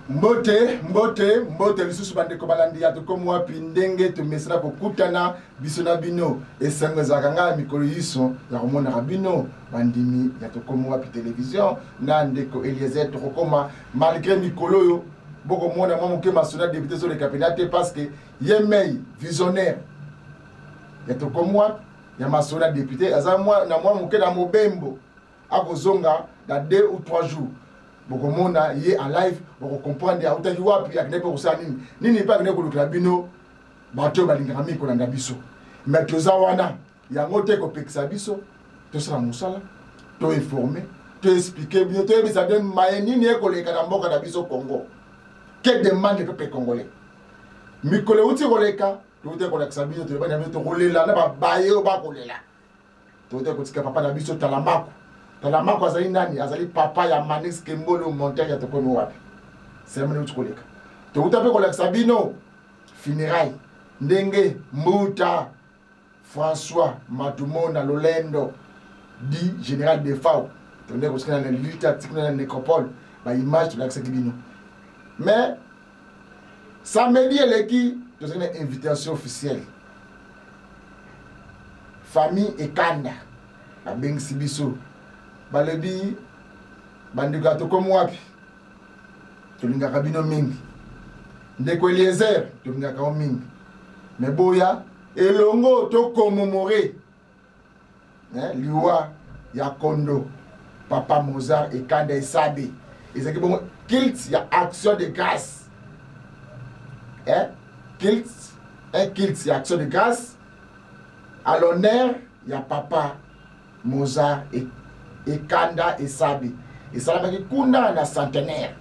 Mbote lisusu bandeko balandi ya tokomwa pindenge to mesra ko kutana bisona bino esengo zakanga mikolo yiso ya komona rabino bandimi ya tokomwa pi télévision na ndeko Eliezer to kokoma malgré mikolo yo boko mona mwa moke masona député sur le cabinet parce que yemei visionnaire ya tokomwa ya masona député azamwa na mwa moke na mobembo akozonga dans 2 ou 3 jours. Boko mona ye en live boko comprendre ya utaki wapi aknepe kusa nini pa aknepe kulukla bino bato balingaka miko na biso mais toza wana yango te ko pekisa biso to sala musala to informer to expliquer bien to bisa de maye nini ekoleka na mboka na biso Congo que demande le peuple congolais mikolo uti koleka to te koleka biso to bana to kolela na ba baye ba kolela to te kotika papa na biso talamako Talamako azali nani azali papa ya Manix Kembolo montagne ya tokomi wapi semene utukoleka to utape koleka sabino funérailles ndenge Mbuta François Matumona Lolendo dit général de Fao to ndeko sikana na lita tikuna na nécropole ba image to l'accès bino mais samedi eleki to c'est une invitation officielle famille Ekanda a bengi sibiso balebi bandika tokomi wapi tolingaka bino mingi ndeko Eliezer tolingaka mingi mais boya elongo to commémorer liwa ya Kondo papa Mozart Ekanda Esabi ezaki bon kilt ya action de grâce kilt ya action de grâce à l'honneur ya papa Mozart Ekanda Esabi esalabaki kuna na centenaire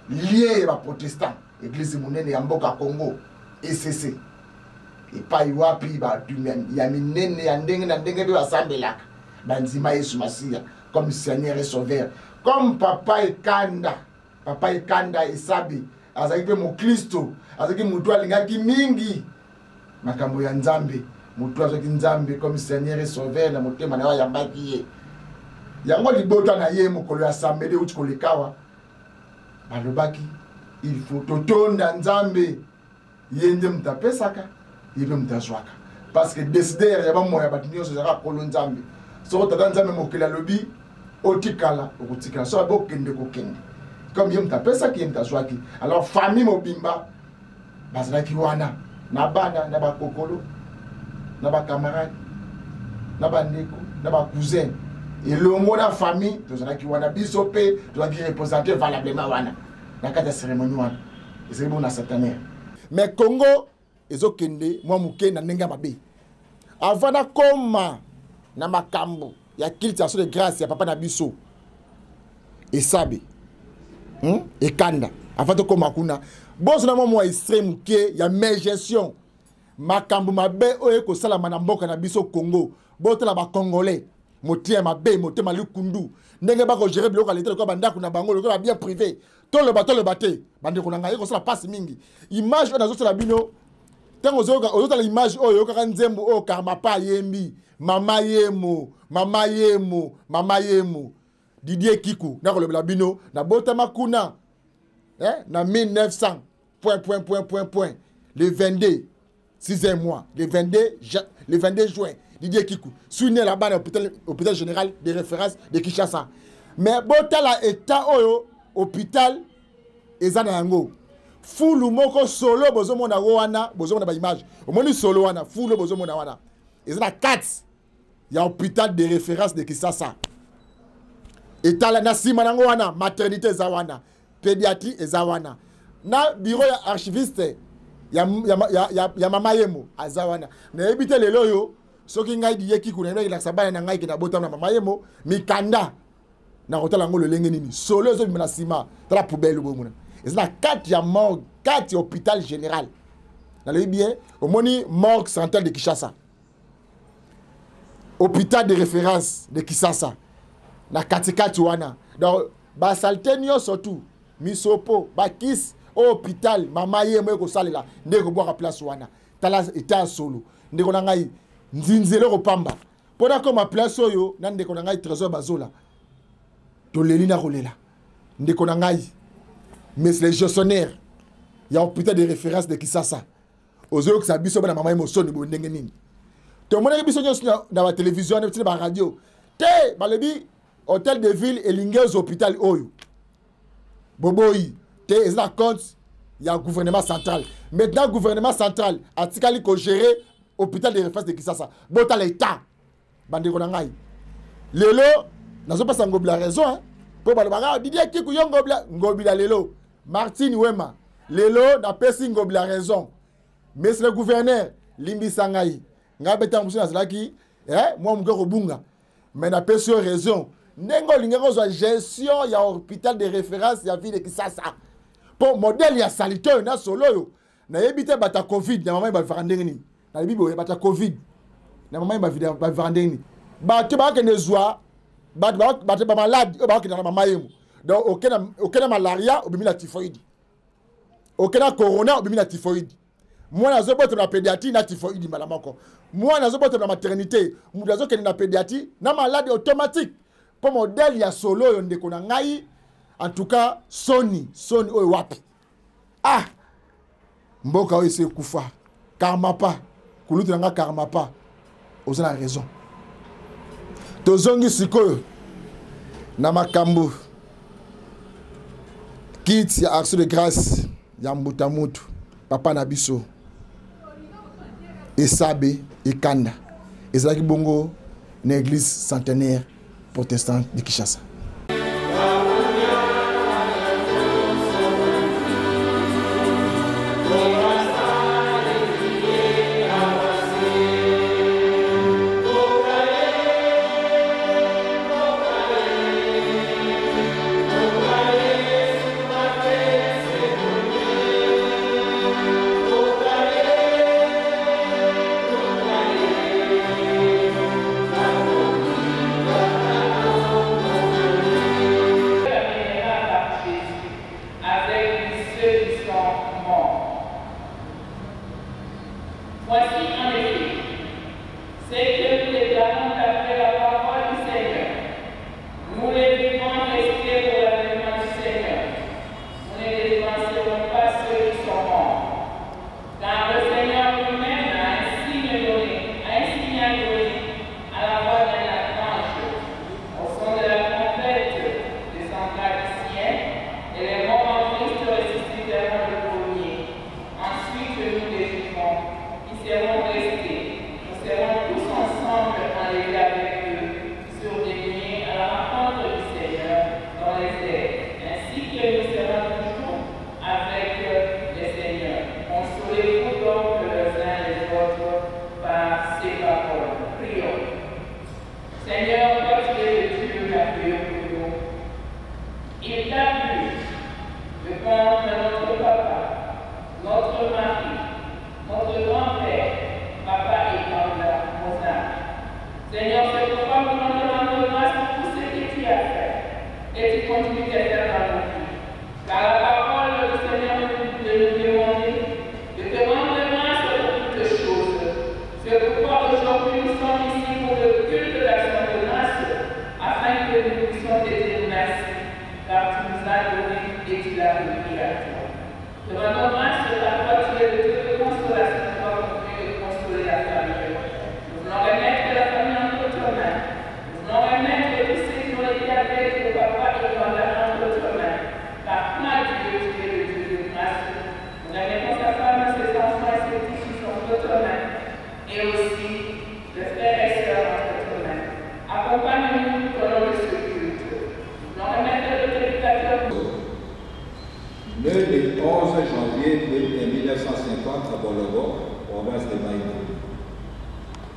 lié ba protestant église monene ya mboka Congo ECC epai wapi ba ya minene ya ndenge na ndenge be basambelaka banzima Yesu Masia comme Seigneur et Sauveur comme papa Ekanda Esabi azaki pe mo Kristo azaki mutu alingaki mingi makambo ya Nzambe mutu azaki Nzambe comme Seigneur et Sauveur na motema na ya mbaki ye yango libota na ye mokolo ya samedi uti kolekawa balobaki il faut totonda Nzambe yende mtapesaka yebe mtazwaka parce que décider ya ba moya batinyo so zaka kolo Nzambe so tata Nzambe mokela lobi otikala okotikala so abokende kokende comme yem mtapesaka yem mtazwaki alors famille mobimba bazalaki wana na bana na ba kokolo na ba camarade na ba ndeko na ba cousin et le mot de famille tozalaki wana biso pe tozalaki représenter valablement wana na kati ya cérémonie wana ezali bona satanaire mais Congo ezokende mwa muke na ndenge mabe avant na koma na makambo ya culture de grâce ya papa na biso Esabi Ekanda avant to koma kuna bozo na mwa extrême ke ya mégestion makambo mabe oyo ko sala na mboka na biso Congo botela ba congolais motie mabe motema lukundu ndenge bako gérer biloko l'état ko banda kuna bango le bien privé to le baté bande kuna ngai ko sala passe mingi image na zo sala bino tango zo tala image oyo kaka nzembo o karma pa yembi mama yemo Didier Kiku na ko le bino na botama kuna na 1900 point le 22 6e mois le 22 juin Didier Kiku souné là-bas à l'hôpital général de référence de Kinshasa mais botala état oyo hôpital ezana yango fulu moko solo bozomona wana bozomona ba image omoni solo wana fulu bozomona wana ezana 4 ya hôpital de référence de Kinshasa état la na sima nango wana maternité ezawana pédiatrie ezawana na bureau ya archiviste ya mama yemo azawana na ebite lelo yo soki ngai di yeki kuna ngai la sabana na ngai ke na botama na mama yemo mikanda na hôtel ngolo lenge nini solo zo bimana sima tala poubelle bomuna ezana 4 ya morgue 4 hôpital général na le bien au moni morgue centrale de Kinshasa hôpital de référence de Kinshasa na katikati wana donc ba saltenio surtout misopo ba kis hôpital mama yemo ko salela ndeko boka place wana tala état solo ndeko na ngai nzinzelo ko pamba pona ko ma place oyo na ndeko na ngai trésor bazola to leli na kolela ndeko na ngai mais c'est les gestionnaires. Il y a un putain de référence de qui ça. Aux autres, ça biso na maman émotion de ndenge nini. Tout le monde a biso dans la télévision, dans la radio. Te, balebi, hôtel de ville et lingeuse hôpital oyo. Boboyi, te, ils ont compte, il y a un gouvernement central. Maintenant, le gouvernement central a tikali ko gérer hôpital de référence de qui ça. Bota l'état. Bande konangai. Lelo, nazo pas ngobila raison hein. Pour balabara, Didier Kikou yon ngobila lelo. Martine Wema. Lelo na pesi ngobila raison. Mais c'est le gouverneur Limbi Sangai. Nga beta moussina selaki, moi m'goro bunga. Mais na pesi raison. Nengo lingero zo gestion ya hôpital de référence ya ville de Kisasa. Pour modèle ya salito na solo yo. Na yebite bata Covid, na maman ba farandenge ni. Na bibo bata Covid. Na maman ba farandenge ni. Ba te ba ke nezwa, ba malade, ba ke na maman yemu. Donc aucun malaria, obimi la typhoïde. Aucun corona, obimi la typhoïde. Moi, je suis dans la pédiatrie, na typhoïde malamako. Moi, je suis dans la maternité, je suis dans la pédiatrie, na maladie automatique. Pour modèle, il y a solo, en tout cas, Sony, wapi. Ah! Mboka oyo se kufa. Karma pas. Kulutu nga karma pas. Vous avez raison. Tozongi sikoyo. Na makambo. Kit ya action de grâce. Ya mbutamutu. Papa Nabiso. Esabe, Ekanda. Ezaki bongo une église centenaire protestante de Kinshasa.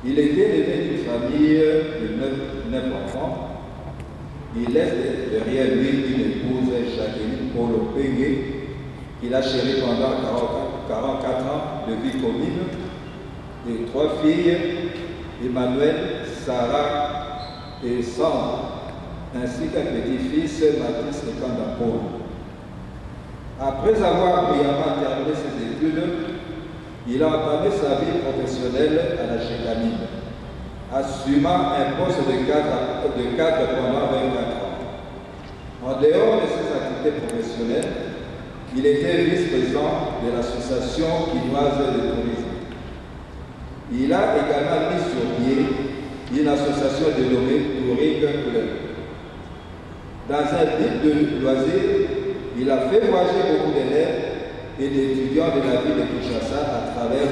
Il était l'aîné d'une famille de 9 enfants. Il laisse derrière lui une épouse, Jacqueline Paul Pégué, qu'il a chérie pendant 44 ans de vie commune, et 3 filles, Emmanuel, Sarah et Sandra, ainsi qu'un petit-fils, Mathis et Kanda Paul. Après avoir brillamment terminé ses études, il a entamé sa vie professionnelle à la Chécamine, assumant un poste de cadre pendant 24 ans. En dehors de ses activités professionnelles, Il était vice-président de l'association quinoise de tourisme. Il a également mis sur pied une association dénommée Touring Club. Dans un but de loisir, il a fait voyager beaucoup d'élèves et d'étudiants de la ville de Kinshasa à travers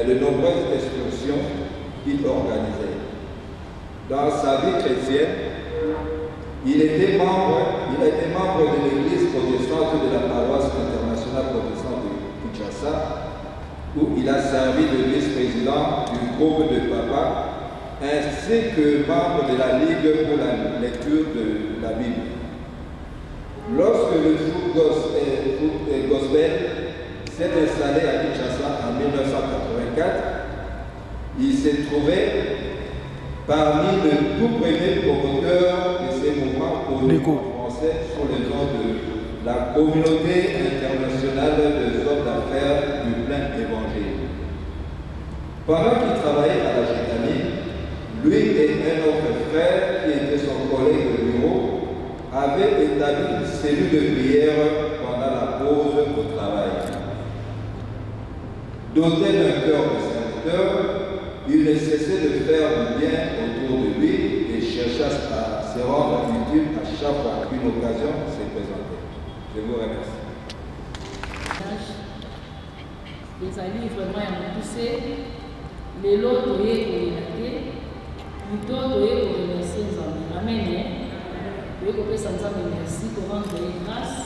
de nombreuses excursions qu'il organisait. Dans sa vie chrétienne, il a été membre de l'église protestante de la paroisse internationale protestante de Kinshasa, où il a servi de vice-président du groupe de papa, ainsi que membre de la Ligue pour la lecture de la Bible. Lorsque le groupe gospel s'est installé à Kinshasa en 1984, il s'est trouvé parmi les tout premiers promoteurs de ces mouvements connus en français sous le nom de la Communauté internationale des hommes d'affaires du plein évangile. Pendant qu'il travaillait à la Gétanie, lui et un autre frère, qui était son collègue de bureau, avaient établi une cellule de prière pendant la pause au travail. Doté d'un cœur de serviteur, il ne cessait de faire du bien autour de lui et cherchait à se rendre utile à chaque fois qu'une occasion s'est présentée. Je vous remercie. Les amis vraiment ont poussé, les lots toyés plutôt toyés pour remercier les amis. Amen. Toyés pour que ça nous amène merci pour rendre grâce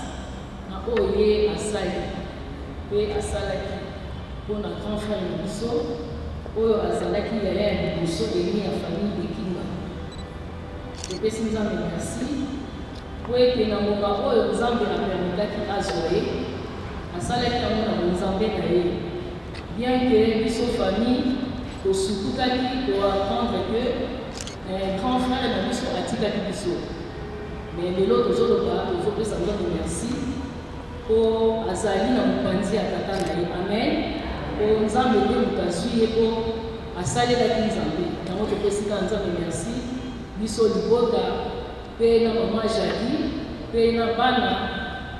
à Oye, à Saïd, et à Salaki, pour notre grand frère Nibiso. Oyo azalaki yaya ya liboso emi ya famille ekinga epesi nzambe merci po ete na ngonga oyo nzambe apermetaki azwa ye asalaki yango na bonzambe na ye bien ke biso famille tosukukaki koapprendre ke grand frère na biso atikaki biso mais lelo tozoloba tozopesa nzambe merci po azali na mopanzi ya tata na ye amen. Nzambe nde moto azwi ye mpo asalelaki nzambe yango topesika nzambe merci biso libota mpe na mama Jali mpe na bana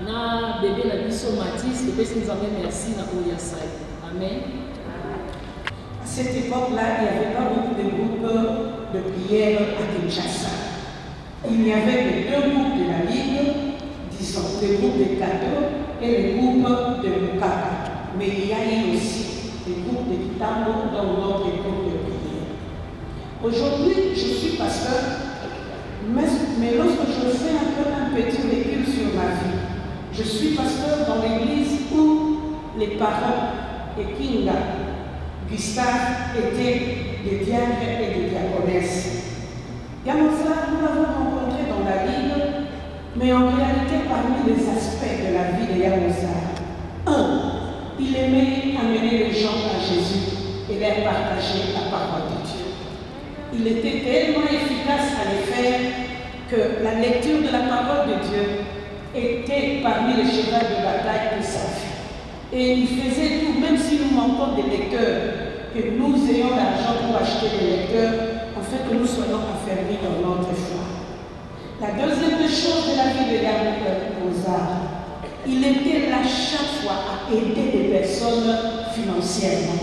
na bebe na biso Mathis topesi nzambe merci na oyo asali amen. À cette époque-là, il n'y avait pas beaucoup de groupes de prière à Kinshasa. Il n'y avait que deux groupes de la Ligue, disons, le groupe de Kato et le groupe de Mukaka. Mais il y a eu aussi des groupes de Kitambo dans notre groupe de prière. Aujourd'hui, je suis pasteur, mais lorsque je fais un petit recul sur ma vie, je suis pasteur dans l'église où les parents et Kinga, Gustave, étaient des diacres et des diaconesses. Yamosa, nous l'avons rencontré dans la Bible, mais en réalité, parmi les aspects de la vie de Yamosa, il aimait amener les gens à Jésus et leur partager la parole de Dieu. Il était tellement efficace à le faire que la lecture de la parole de Dieu était parmi les chevaux de bataille de sa vie. Et il faisait tout, même si nous manquons des lecteurs, que nous ayons l'argent pour acheter des lecteurs, afin que nous soyons affermis dans notre foi. La deuxième chose de la vie de Yamosa, il était là chaque fois à aider des personnes financièrement.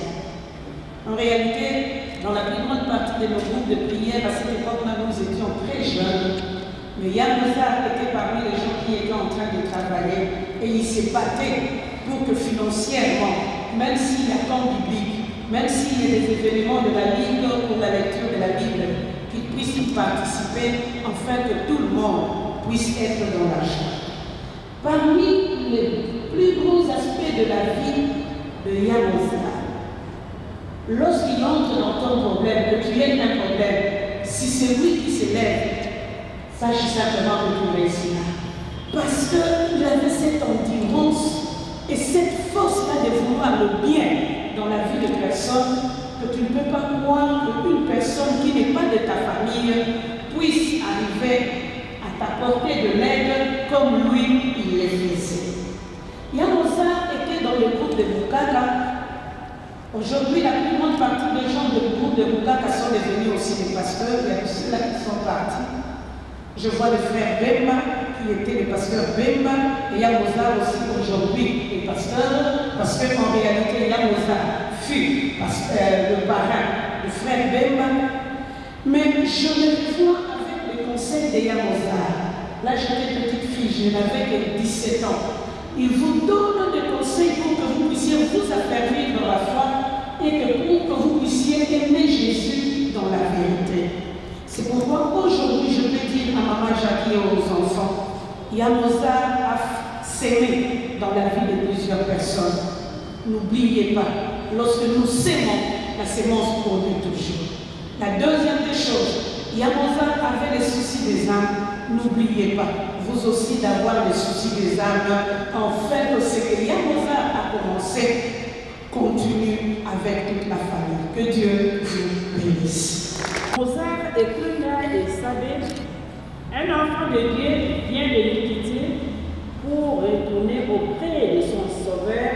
En réalité, dans la plus grande partie de nos groupes de prière, à cette époque-là, nous étions très jeunes. Mais Yamosa était parmi les gens qui étaient en train de travailler et il s'est battu pour que financièrement, même s'il y a temps biblique, même s'il y a des événements de la Ligue pour la lecture de la Bible, qu'ils puissent y participer afin que tout le monde puisse être dans la joie. Parmi les plus gros aspects de la vie de Yamosa, lorsqu'il entre dans ton problème, que tu aies un problème, si c'est lui qui se lève, sache simplement que tu réussiras. Parce qu'il avait cette endurance et cette force-là de vouloir le bien dans la vie de personne, que tu ne peux pas croire qu'une personne qui n'est pas de ta famille puisse arriver à t'apporter de l'aide comme lui, il le faisait. Yamosa était dans le groupe de Mukaka. Aujourd'hui, la plus grande partie des gens du groupe de Mukaka sont devenus aussi des pasteurs. Il y a ceux-là qui sont partis. Je vois le frère Bemba qui qui était le pasteur Bemba, et Yamoza aussi aujourd'hui est pasteur, parce qu'en réalité Yamoza fut le parrain du frère Bemba. Mais je me vois avec le conseil de Yamoza. Là j'étais petite fille, je n'avais que 17 ans. Il vous donne des conseils pour que vous puissiez vous affermir dans la foi et pour que vous puissiez aimer Jésus dans la vérité. C'est pourquoi aujourd'hui je peux dire à Maman Jackie et aux enfants, Yamoza a sémé dans la vie de plusieurs personnes. N'oubliez pas, lorsque nous sémons, la sémence produit toujours. La deuxième des choses, Yamoza avait les soucis des âmes. N'oubliez pas, vous aussi d'avoir les soucis des âmes, en fait que ce que Yamoza a commencé continue avec toute la famille. Que Dieu vous bénisse. Mozart et Kunda et Sabé, un enfant de Dieu vient de nous quitter pour retourner auprès de son sauveur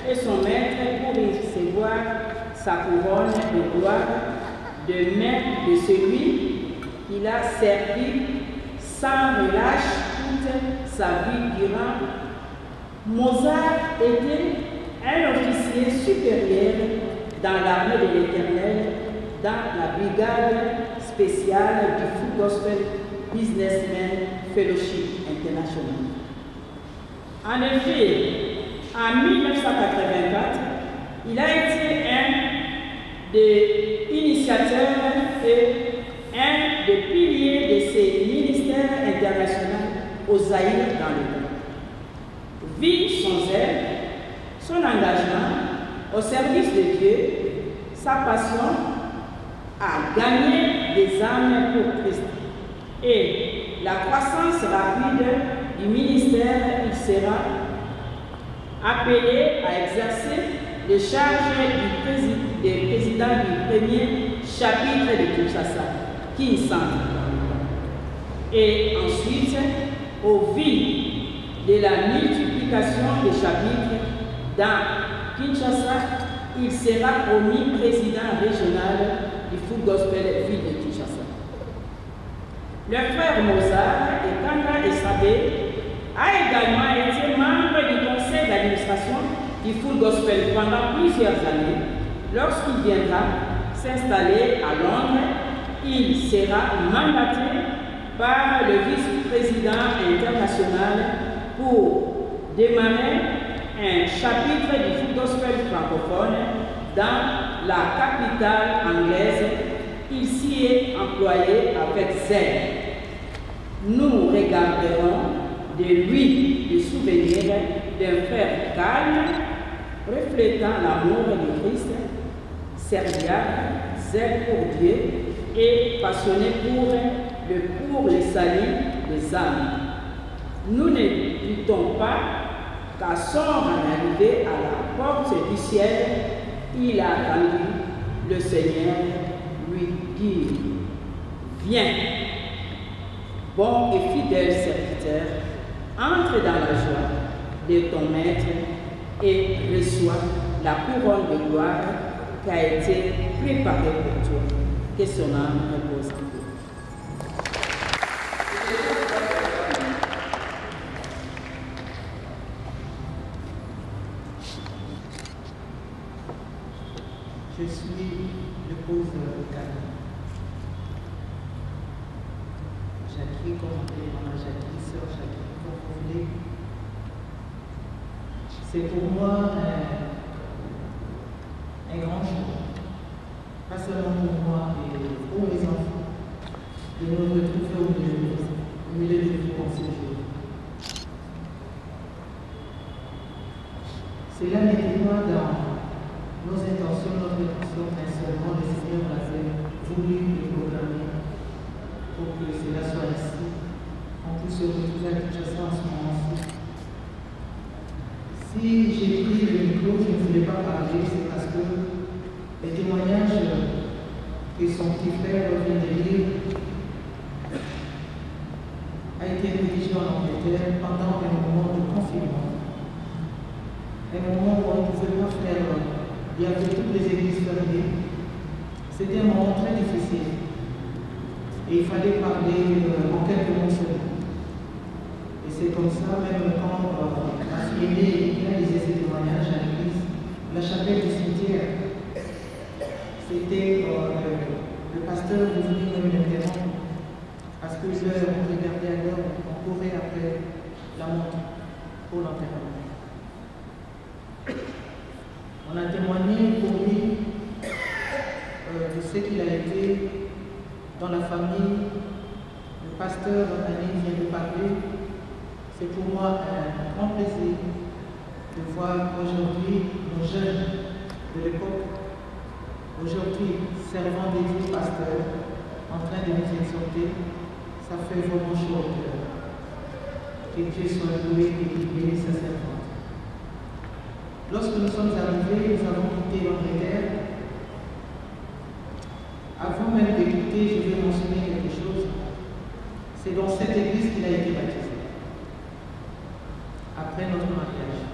et son maître pour recevoir sa couronne de gloire de main de celui qu'il a servi sans relâche toute sa vie durant. Mozart était un officier supérieur dans l'armée de l'Éternel, dans la brigade spéciale du Full Gospel Businessmen Fellowship International. En effet, en 1984, il a été un des initiateurs et un des piliers de ces ministères internationaux au Zaïre dans le monde. Vit son zèle, son engagement au service de Dieu, sa passion à gagner des âmes pour Christ et la croissance rapide du ministère, il sera appelé à exercer les charges du président du premier chapitre de Kinshasa, Kinshasa. Et ensuite, au vu de la multiplication des chapitres dans Kinshasa, il sera promu président régional du Full Gospel Ville de Kinshasa. Le frère Mozart et Kanda et Sabé a également été membre du conseil d'administration du Full Gospel pendant plusieurs années. Lorsqu'il viendra s'installer à Londres, il sera mandaté par le vice-président international pour démarrer un chapitre du Full Gospel francophone dans la capitale anglaise. Il s'y est employé avec zèle. Nous regarderons de lui le souvenir d'un frère calme, reflétant l'amour de Christ, serviable, zèle pour Dieu et passionné pour le salut des âmes. Nous ne doutons pas qu'à son arrivée à la porte du ciel, il a attendu le Seigneur lui dire, viens, bon et fidèle serviteur, entre dans la joie de ton maître et reçois la couronne de gloire qui a été préparée pour toi. Que son âme repose en paix. Je suis l'épouse de Kanda. Jackie, comme on dit, maman Jackie, sœur Jackie, comme vous voulez. C'est pour moi un grand jour. Pas seulement pour moi, mais pour les enfants, de nous retrouver au milieu de vous en ce jour. Cela n'était pas dans nos intentions, notre intention, mais seulement le Seigneur avait voulu le programmer pour que cela soit ainsi. On puisse se retrouver à Kinshasa en ce moment-ci. Si j'ai pris le micro, je ne voulais pas parler, c'est parce que les témoignages que son petit frère vient de lire a été rédigé en Angleterre pendant un moment de confinement. Un moment où on ne pouvait pas faire, il y avait toutes les églises fermées. C'était un moment très difficile. Et il fallait parler en quelques mots seulement. Et c'est comme ça, même quand ma fille aînée réalisait ses témoignages à l'église, la chapelle du cimetière, c'était le pasteur est venu me l'interrompre parce que l'heure, on regardait à l'heure, on courait après la montre pour l'enterrement. On a témoigné pour lui de ce qu'il a été dans la famille. Le pasteur Annie vient de parler. C'est pour moi un grand plaisir de voir aujourd'hui nos jeunes de l'époque, aujourd'hui servant des vieux pasteurs, en train de nous exhorter. Ça fait vraiment chaud au cœur. Que Dieu soit loué et qu'il bénisse sa servante. Lorsque nous sommes arrivés, nous avons quitté l'Angleterre. Avant même de quitter, je vais mentionner quelque chose. C'est dans cette église qu'il a été baptisé. Après notre mariage.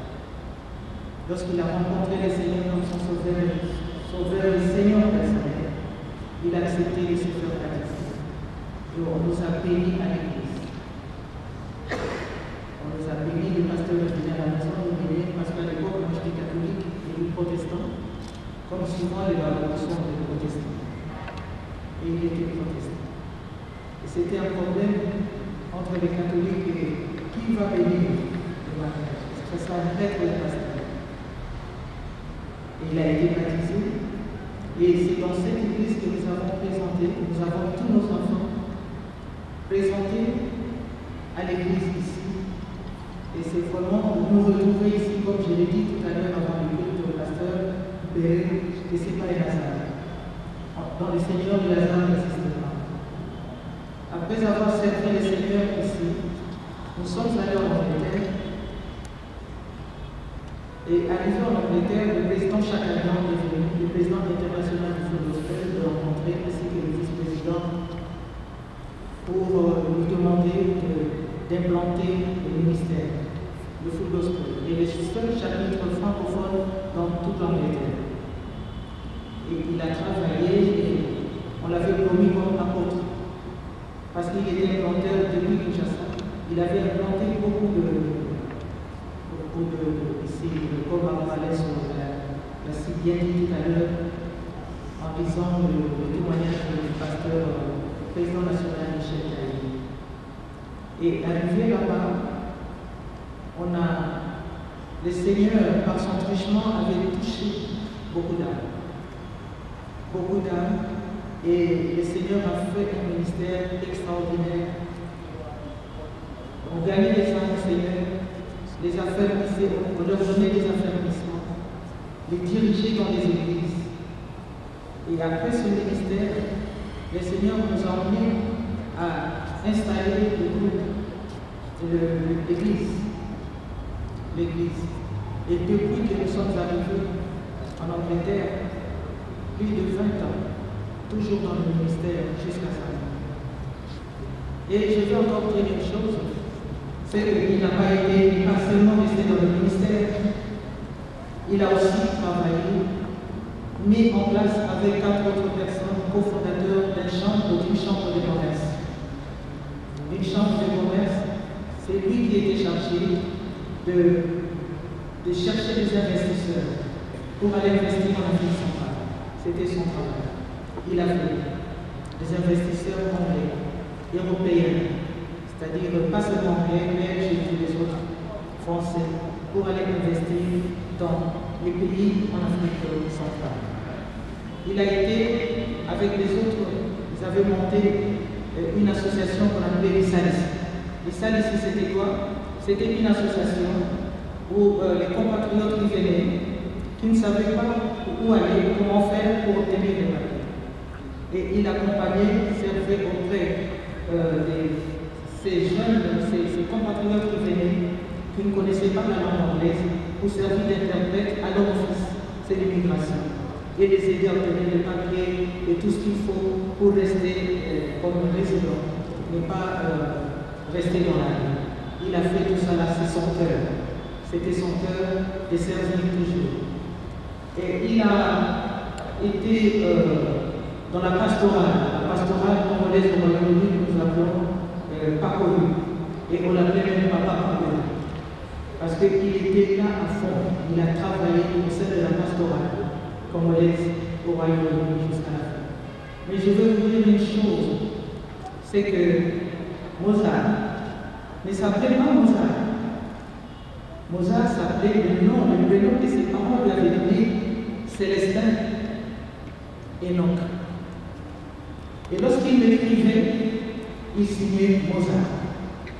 Lorsqu'il a rencontré le Seigneur comme son sauveur et Seigneur personnel, il a accepté de se faire baptiser. Et on nous a bénis à l'église. On nous a bénis, le pasteur de venir à la maison, nous bénir, parce qu'à l'époque, moi j'étais catholique et lui protestant, comme souvent les barons sont des protestants. Et il était protestant. Et c'était un problème entre les catholiques et qui va bénir le mariage. Est-ce que ça va être le pasteur? Et il a été baptisé. Et c'est dans cette église que nous avons présenté, nous avons tous nos enfants présentés à l'église ici. Et c'est vraiment de nous retrouver ici, comme je l'ai dit tout à l'heure avant le culte, le pasteur Béré, et c'est pas les Lazare. Dans le Seigneur de Lazare n'existe pas. Après avoir servi le Seigneur ici, nous sommes allés en Angleterre. Et arrivé en Angleterre, le président Chakalian est venu, le président international du Full Gospel, de rencontrer, ainsi que le vice-président, pour lui demander d'implanter le ministère, le Full Gospel. Et le seul chapitre francophone dans toute l'Angleterre. Et il a travaillé, et on l'avait promis comme apôtre. Parce qu'il était implanteur depuis Kinshasa. Il avait implanté beaucoup de ici, comme on parlait sur la si bien dit tout à l'heure, en lisant le témoignage du pasteur, président national Michel Taï. Et arrivé là-bas, le Seigneur, par son truchement, avait touché beaucoup d'âmes. Beaucoup d'âmes. Et le Seigneur a fait un ministère extraordinaire. On gagnait les âmes au Seigneur, les affermisser, on leur donnait des affermissements, les diriger dans les églises. Et après ce ministère, le Seigneur nous a emmenés à installer le groupe de l'Église. Et depuis que nous sommes arrivés en Angleterre, plus de 20 ans, toujours dans le ministère jusqu'à sa mort. Et je veux encore dire une chose, c'est qu'il n'a pas seulement resté dans le ministère, il a aussi travaillé, mis en place avec 4 autres personnes, cofondateurs d'une chambre de commerce. Une chambre de commerce, c'est lui qui était chargé de chercher des investisseurs pour aller investir en Afrique centrale. C'était son travail. Il a fait des investisseurs anglais, européens, c'est-à-dire pas seulement anglais, belges et tous les autres français, pour aller investir dans les pays en Afrique centrale. Il a été, avec les autres, ils avaient monté une association qu'on appelait les SALIS. Les SALIS, c'était quoi? C'était une association où les compatriotes qui venaient, qui ne savaient pas où aller, comment faire pour obtenir des papiers. Et il accompagnait, servait auprès de ces jeunes, ces compatriotes qui venaient, qui ne connaissaient pas la langue anglaise, pour servir d'interprète à leur office, c'est l'immigration. Et les aider à obtenir des papiers et tout ce qu'il faut pour rester comme résident, ne pas rester dans la vie. Il a fait tout ça là, c'est son cœur. C'était son cœur de servir toujours. Et il a été dans la pastorale congolaise de Royaume-Uni que nous appelons Pacoru. Et on l'appelait même Papa Pamela. Parce qu'il était là à fond. Il a travaillé au sein de la pastorale, congolaise, au Royaume-Uni jusqu'à la fin. Mais je veux vous dire une chose, c'est que Mozart ne s'appelait pas Mozart. Mozart s'appelait le prénom que ses parents lui avaient donné, Célestin Enoch. Et lorsqu'il m'écrivait, il signait Mozart.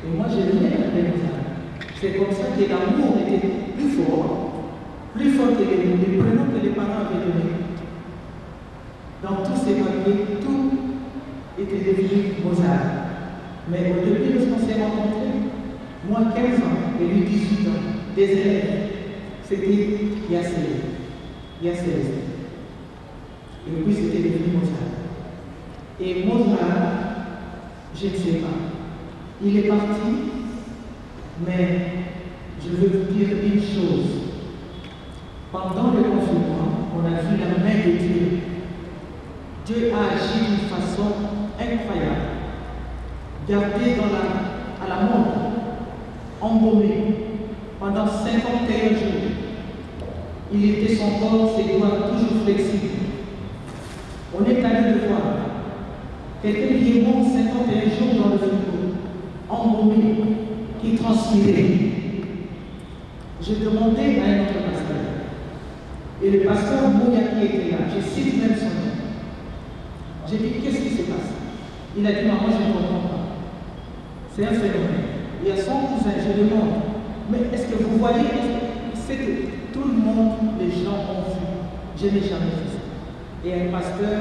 Et moi, je venais d'appeler Mozart. C'est comme ça que l'amour était plus fort que les prénoms que les parents avaient donnés. Dans tous ces papiers, tout était devenu Mozart. Mais au début, lorsqu'on s'est rencontrés, moi 15 ans et lui 18 ans, des élèves, c'était Yacel. Et puis c'était devenu Mozart. Et Mozart, je ne sais pas. Il est parti, mais je veux vous dire une chose. Pendant le confinement, on a vu la main de Dieu. Dieu a agi d'une façon incroyable. Gardé à la mort, embaumé pendant 51 jours. Il était son corps, ses doigts toujours flexibles. On est allé le voir. Quelqu'un qui est mort 51 jours dans le frigo, embaumé, qui transpirait. J'ai demandé à un autre pasteur. Et le pasteur Mouya qui était là, je cite même son nom. J'ai dit, qu'est-ce qui se passe? Il a dit, maman, je ne comprends pas. C'est un phénomène. Il y a son cousin, je demande, mais est-ce que vous voyez, c'est que tout le monde, les gens ont vu. Je n'ai jamais fait ça. Et un pasteur,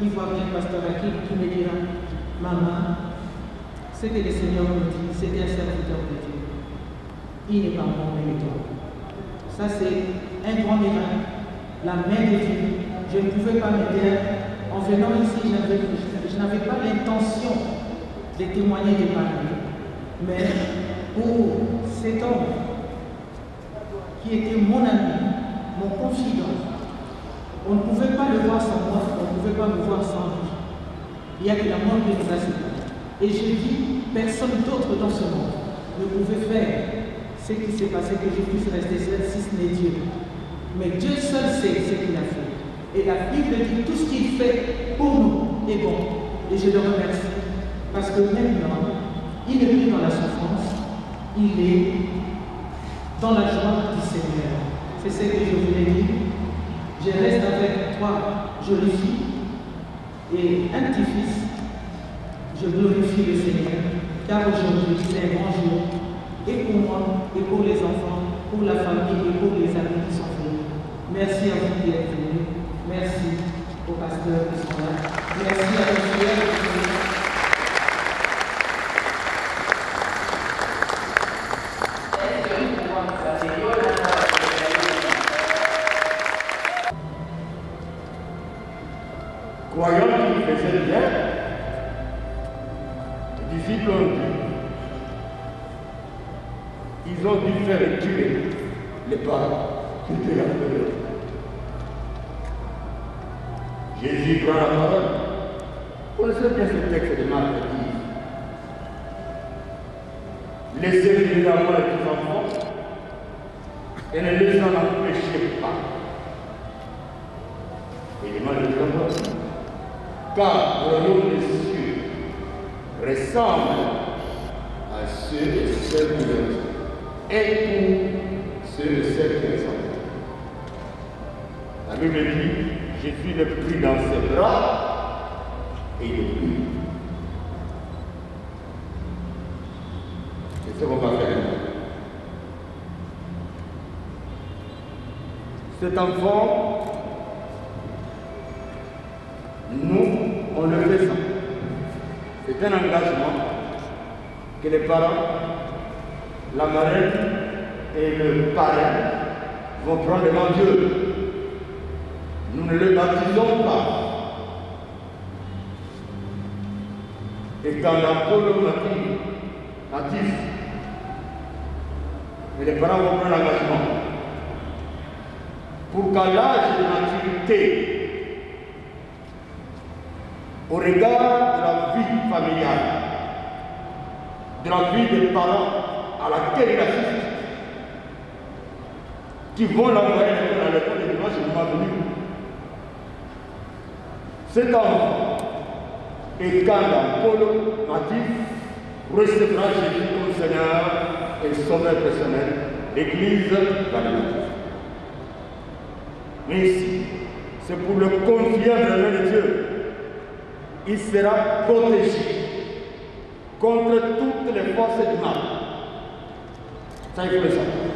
ivoirien, pasteur Akil, qui me dira, maman, ce que le Seigneur me dit, c'est un serviteur de Dieu. Il n'est pas mon méritoire. Ça, c'est un grand miracle. La main de Dieu. Je ne pouvais pas me dire, en venant ici, je n'avais pas l'intention de témoigner de parler. Mais pour cet homme qui était mon ami, mon confident, on ne pouvait pas le voir sans moi, on ne pouvait pas me voir sans lui. Il y a que la mort qui nous a séparés. Et je dis, personne d'autre dans ce monde ne pouvait faire ce qui s'est passé, que je puisse rester seul, si ce n'est Dieu. Mais Dieu seul sait ce qu'il a fait. Et la Bible dit, tout ce qu'il fait pour nous est bon. Et je le remercie. Parce que maintenant, il n'est plus dans la souffrance, il est dans la joie du Seigneur. C'est ce que je voulais dire. Je reste avec 3 jolies filles et un petit-fils. Je glorifie le Seigneur, car aujourd'hui c'est un grand jour, et pour moi, et pour les enfants, pour la famille et pour les amis qui sont venus. Merci à vous qui êtes venus. Merci aux pasteurs qui sont là. Merci à nos frères qui sont là. Croyant qu'il faisait bien, les disciples ont dit, ils ont dû faire tuer les parents qui étaient là. Jésus prend la parole. Vous connaissez bien ce texte de Marc qui dit, laissez évidemment les petits enfants et ne les en empêchez pas. Il demande les enfants. Car le royaume des cieux ressemble à ceux et celles qui les ont, et pour ceux et celles qui les ont. La Bible dit, Jésus le prit dans ses bras et il le prit. C'est ce qu'on va faire. Cet enfant, nous, on le fait ça. C'est un engagement que les parents, la marraine et le parrain vont prendre devant Dieu. Nous ne le baptisons pas. Et quand l'apôtre natif, et les parents vont prendre l'engagement pour qu'à l'âge de maturité, au regard de la vie familiale, de la vie des parents à laquelle il assiste, qui vont l'envoyer à l'école de dimanche au moment venu. Cet enfant, Ekanda Polo Matif, recevra Jésus comme Seigneur et Sauveur personnel, l'Église d'Alliance. Mais ici, c'est pour le confier dans la main de Dieu. Il sera protégé contre toutes les forces du mal. Ça, il faut le savoir.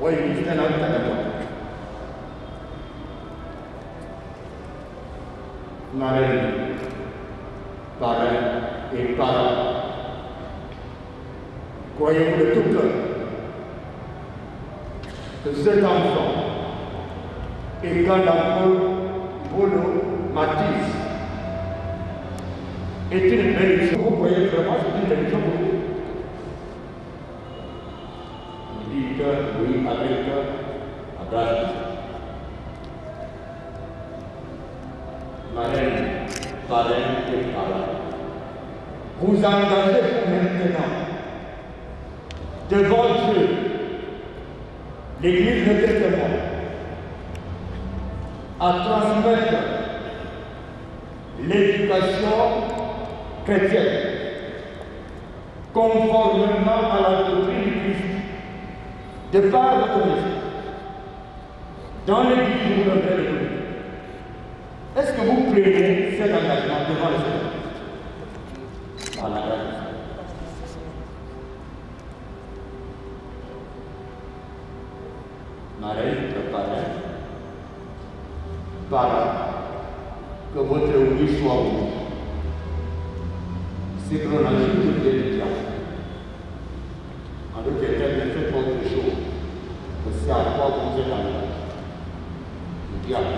Oui, il est un homme marraine, parrain et parent. Croyez-vous de tout cœur que cet enfant est Kandapol Bolo Matisse est une bénédiction. Vous voyez vraiment, c'est une bénédiction pour vous. Il dit que oui, avec la grâce de Dieu. Marraine, parrain et parrain. Vous engagez maintenant devant Dieu, l'Église de témoin, à transmettre l'éducation chrétienne conformément à la doctrine du Christ, de par votre message. Dans l'Église, vous le verrez. Est-ce que vous prenez cet engagement devant le Seigneur? Voilà. Marie, le parrain, parrain, que votre oui soit oui. C'est qu'on ajoute des gens. En d'autres termes, ne faites pas autre chose. C'est à quoi vous êtes engagé. Le diable.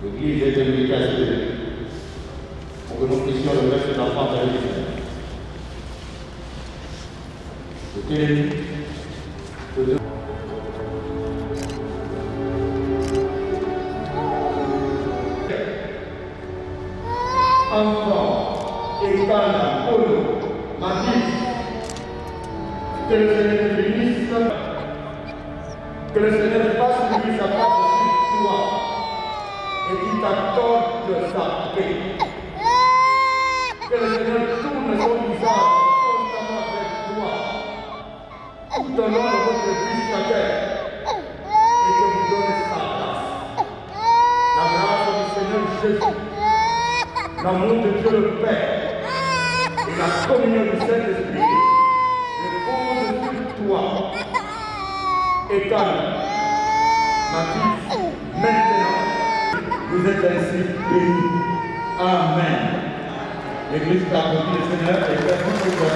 L'Église est une éducation. Pour que nous puissions le mettre dans l'enfant de l'Église. C'était enfant, Ekanda, Polo, Matis, que le Seigneur te bénisse, que le Seigneur fasse lui sa face sur toi et qu'il t'accorde sa paix. Que le Seigneur tourne son visage constamment vers toi tout au long de votre vie sur la terre et que vous donne sa grâce. La grâce du Seigneur Jésus, l'amour de Dieu le Père et la communion du Saint-Esprit reposent sur toi. Et calme, Mathis, maintenant, vous êtes ainsi bénis. Amen. L'Église t'applaudit le Seigneur et fait beaucoup de toi.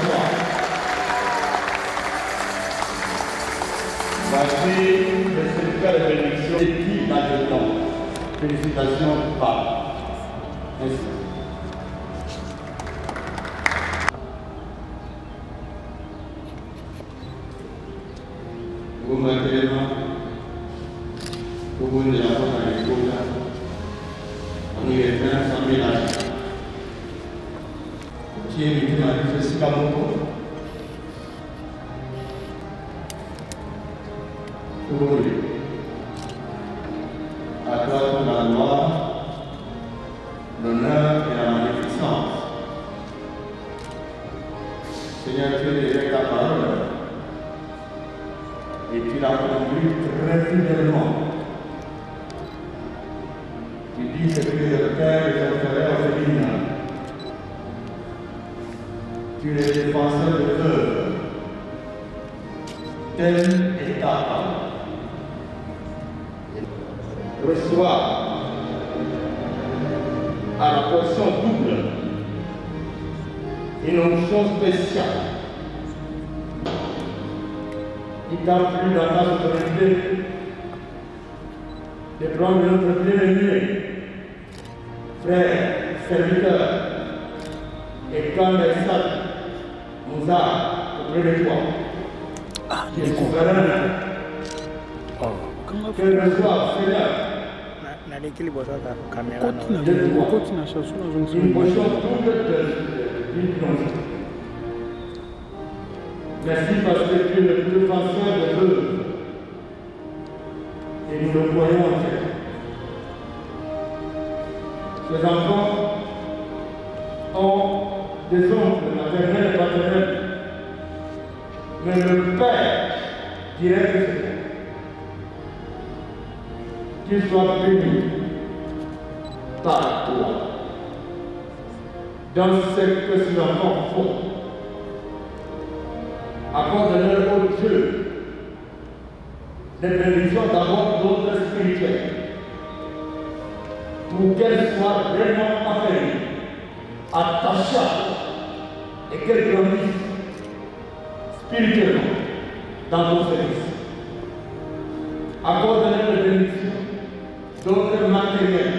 Voici le certificat de bénédiction qui là-dedans. Félicitations, Papa. Merci. Vous maintenant, vous voulez avoir un école, on est 500 000 âges. Qui est venu à l'Église Kamoko. Vous voulez. À toi la gloire, l'honneur et la magnificence. Seigneur, tu es avec ta parole. Et tu l'as conduit très fidèlement. Tu dis que tu es le Père et ton frère féminin. Tu es le défenseur de veuves. Telle est ta parole. Reçois à la portion double une onction spéciale. Il t'a plu dans ta souveraineté de prendre notre bien-aimé, frère, serviteur, et quand les sacs nous a auprès de toi, qui est souverain, que reçoive, Seigneur, une portion double une plongée. Merci parce que tu es le plus facile de l'œuvre. Et nous le croyons en fait. Les enfants ont des oncles maternels et paternels. Mais le Père dirait que c'est qu'il soit béni par toi. Dans ce que ces enfants font, accorde-leur au Dieu des bénédictions d'abord d'autres spirituelles, pour qu'elles soient vraiment affaires, attachées et qu'elles grandissent spirituellement dans ton service. Accorde-leur des bénédictions d'autres matériels,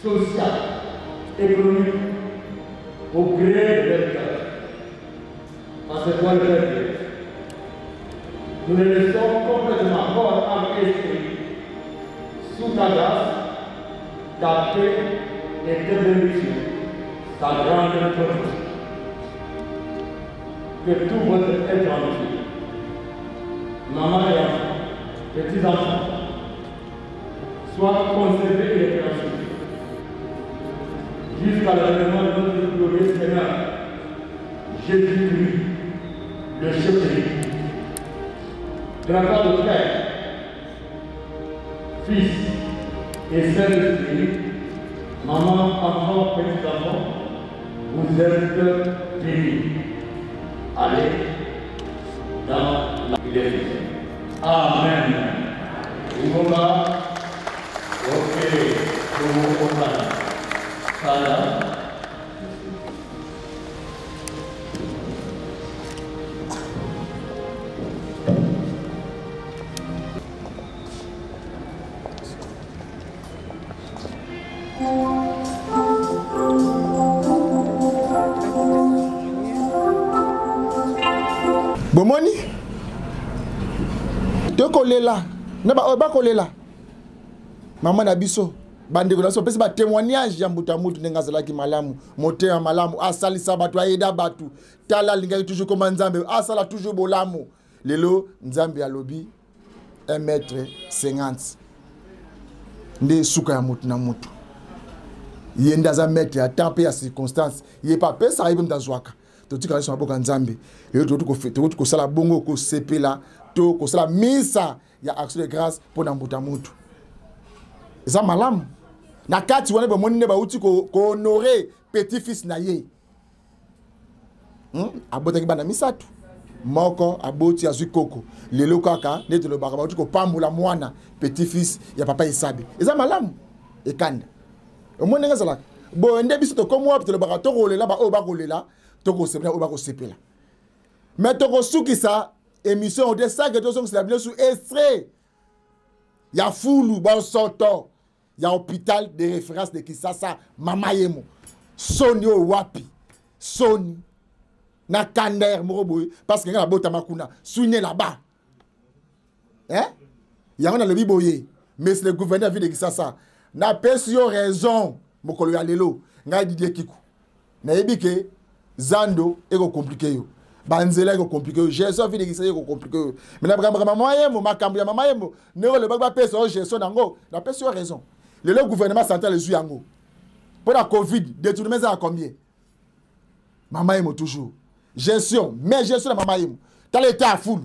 sociales, économiques, au gré de leur cœur. Parce que toi, le Père, nous les laissons complètement corps, âme et esprit sous ta grâce, ta paix et tes bénédictions, ta grande protection. Que tout votre être entier, maman et enfants, petits enfants, soit conservé et référencé jusqu'à l'avènement de notre glorieux Seigneur, Jésus-Christ, le Chevalier. De la part du Père, Fils et Saint-Esprit, maman, enfant, petits enfants, vous êtes bénis. Allez dans la vie. Amen. Oumba. Ok. Oumba. Voilà. Bomoni tokolela na ba kolela mama na biso bandeko na so pesi ba témoignage ya mbuta mutu ndenga zalaki malamu motema malamu asalisa batu ayeda batu tala linga toujours comme nzambe asala toujours bolamu lelo nzambe alobi 1m50 nde suka ya mutu na mutu yenda za mettre ya temps ya circonstance yé pas pesa ayebe mtazwaka totika sur maboka nzambe et to ko sala bongo ko sepela to ko sala misa ya action de grâce pour na mbuta mutu eza malamu na kati wana bomoni ne ba uti ko honorer petit fils na ye abotaki bana misatu moko aboti azwi koko lelo kaka nete lo baka ba uti ko pambula mwana petit fils ya papa Isabe eza malamu ekanda omoni ngazala bo nde biso to komo wapi to lo baka to kolela ba o ba kolela toko sepela o ba ko sepela mais toko sukisa émission de ça que to song c'est bien sous extrait ya fulu ba soto ya hôpital de référence de Kisasa mama yemo soni o wapi soni na kander moroboy parce que na bota makuna souné là-bas hein ya on a le biboye mais c'est le gouverneur ville de Kisasa na pesio raison mokolo ya lelo ngai Didier Kiku na yebike Zando eko compliqué yo banzela eko compliqué yo gestion vie de Kisasa eko compliqué yo mais na bramba mama yemo makambo ya mama yemo ne le bagba peso gestion nango na pesio raison le gouvernement central les yango pour la Covid détournement à combien mama yemo toujours gestion mais gestion de mama yemo dans l'état full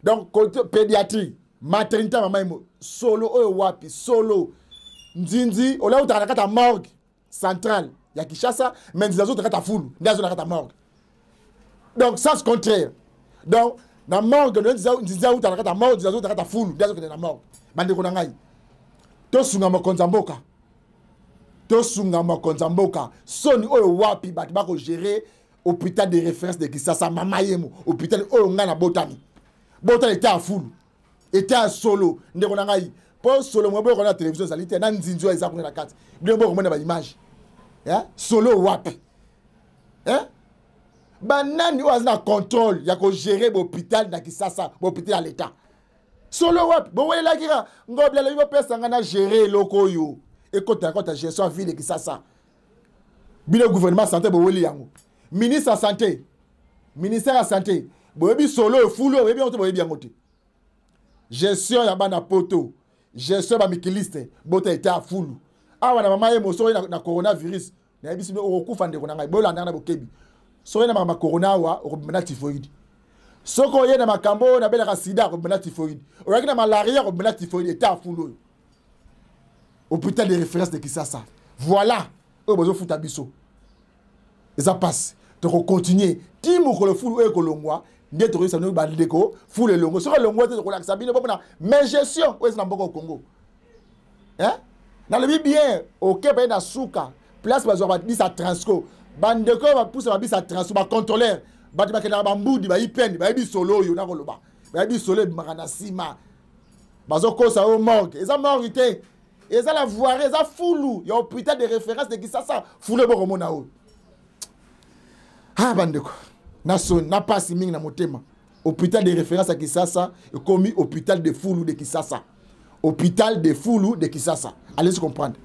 donc côté pédiatrie maternité mama yemo solo oyo wapi solo nzinzi ola utakata morgue centrale ya Kinshasa mais des autres kata full ndazo na kata morgue donc sens contraire donc na morgue nzinzi utakata morgue des autres kata full ndazo na morgue bande ko ngai to sunga makonza mboka soni oyo wapi bati bako gérer hôpital de référence de Kisasa mama yemo hôpital oyo nga na botani était à full était à solo ndeko na ngai po solo mo boko na télévision salite na nzinzo eza kuna na kati ndeko boko mona ba image hein solo wapi hein banani oyo azina contrôle ya ko gérer hôpital na Kisasa hôpital à l'état solo wapi bo wela kira ngoblela libo pesa ngana gérer loko yo ekota kota gestion ville de Kisasa bile gouvernement santé bo weli yango ministre ya santé ministère ya santé boyebi solo fulu boyebi on to boyebi yango te gestion ya bana poto gestion ba mikiliste bota eta fulu awa na mama ye moso na coronavirus na yebisi me okufa ndeko na ngai bolanda na bokebi so na mama corona wa okobena typhoid soko ye na makambo na bela sida okobena typhoid oyaki na malaria okobena typhoid eta fulu hôpital de référence de Kisasa voilà obozo futa biso et ça passe donc continuer timo ko le fulu e ko longwa nde to risa no ba ndeko fulu le longo so ko longwa te ko la sabine bo na mais gestion o na mboko Congo hein na le bien OK pa na suka place bazo ba bisa transco bandeko ba pousse ba bisa transco ba contrôleur ba di ba ke na ba mbudi ba ipendi ba bi solo yo na ko loba ba bi solo makana sima bazo ko sa o morgue eza morgue te eza la voirie eza fulu ya hôpital de référence de Kisasa fulu bo komona o ah bandeko na pasi mingi na motema hôpital de référence à Kisasa commis hôpital de fulu de Kisasa hôpital de fulu de Kisasa allez-y comprendre